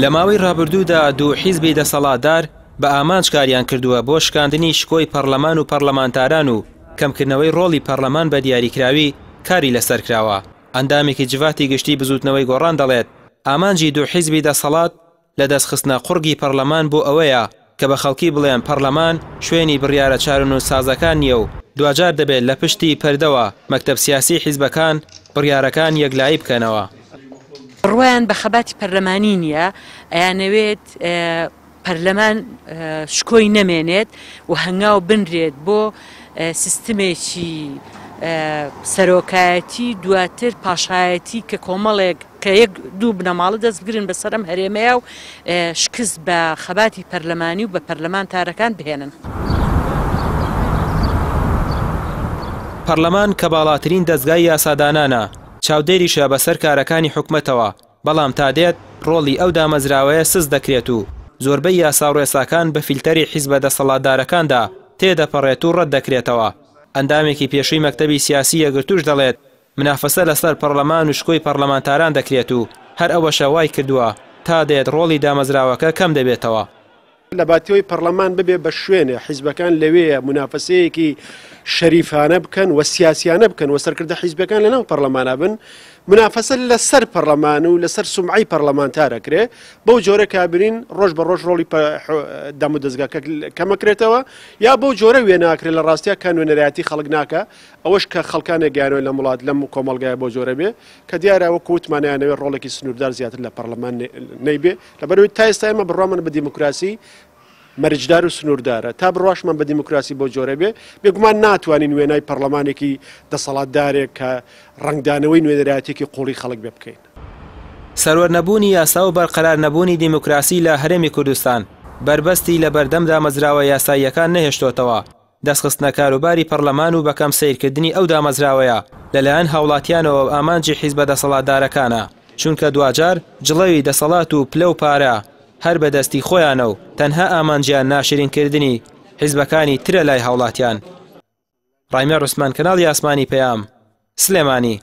لە ماوەی ڕابردوودا دوو حیزبی دەسەڵاتدار بە ئامانج کاریان کردووە بۆ شکاندنی شکۆی پەرلەمان و پەرلەمانتاران و کەمکردنەوەی ڕۆڵی پەرلەمان بە دیاریکراوی کاری لەسەر کراوە. ئەندامێکی جواتی گشتی بزوتنەوەی گۆڕان دەڵێت ئامانجی دوو حیزبی دەسەڵات لە دەستخستنە قوڕگی پەرلەمان بۆ ئەوەیە کە بە خەڵکی بڵێن پەرلەمان شوێنی بڕیارە چارن و سازەکان نییە و دوجار دەبێت لە پشتی پەردەوە مەکتەب سیاسی حیزبەکان بڕیارەکان یەکلایی بکەنەوە. ڕوایان بە خەباتی پەرلەمانی نییە، ئەیانەوێت پەرلەمان شکۆی نەمێنێت و هەنگاو بنرێت بۆ سیستمێکی سەرۆکایەتی دواتر پاشایەتی کە کۆمەڵێک کە یەک دوو بنەماڵە دەست بگرن بەسەرم هەرێمەیە و شکست بە خەباتی پەرلەمانی و بە پەرلەمانتارەکان بهێنن. پەرلەمان کە باڵاترین دەستگای یاسادانانە چاودێریشە بەسەر کارەکانی حکومەتەوە، بەڵام تا دێت ڕۆڵی ئەو دامەزراوەیە سز دەکرێت و زۆربەی یاساڕێساکان بە فیلتەری حیزبە دەسەڵاتدارەکاندا تێدەپەڕێت و ڕەت دەکرێتەوە. ئەندامێکی پێشووی مەکتەبی سیاسی یەکگرتووش دەڵێت منافەسە لەسەر پەرلەمان و شکۆی پەرلەمانتاران دەکرێت و هەر ئەوەشە وای کردووە تا دێت ڕۆڵی دامەزراوەکە کەم دەبێتەوە. لە باتیۆی پەرلەمان ببێ بە شوێنێ حیزبەکان لەوەیە منافەسەیەکی شەریفانە بکەن و سیاسیانە بکەن و سەرکردە حیزبەکان لەناو پەرلەمانە بن، منافەسە لەسەر پەرلەمان و لەسەر سومعی پەرلەمانتارەکرێ، بەو جۆرە کابرین ڕۆژ بە ڕۆژ ڕۆڵی دام و دەستگاکە کەمەکرێتەوە، یا بەو جۆرە وێ ناکرێت لە ڕاستیە کە نوێنەرایەتی خەڵک ناکە، ئەوەش کە خەڵکانێک گیانەوە لە وڵات لەم کۆمەڵگایە بۆ جۆرە بێ کە دیارە وەکو وتمانیانەوێت ڕۆڵێکی سنووردار زیاتر لە پەرلەمان نەیبێ. لەبەرەوەی تا ئێستا ئێمە بڕوامان بە دیموکراسی مەرجدار و سنووردارە، تا بڕواشمان بە دیموکراسی بۆ جۆرە بێ بێگومان ناتوانین وێنای پەرلەمانێکی دەسەڵاتدارێک کە ڕنگدانەوەی نوێنەرایەتێکی قوڵی خەڵک بێ بکەین. سەروەر نەبوونی یاسا و بەرقەرار نەبوونی دیموکراسی لە هەرێمی کوردستان بربەستی لە بەردەمدا مەزراوە یاساییەکان نەهێشتۆتەوە. دەستخستنە کاروباری پەرلەمان و بەکەم سیرکردنی ئەو دامەزراوەیە لەلایەن هاوڵاتیانەوە و ئامانجی حیزبە دەسەڵاتدارەکانە، چونکە دوجار جڵەوی دەسەڵات و پلە و پارە هەر بەدەستی خۆیانە و تەنها ئامانجیان ناشرینکردنی حیزبەکانی ترە لای هاوڵاتیان. ڕایمێر عوسمان، کەناڵی ئاسمانی پەیام، سلێمانی.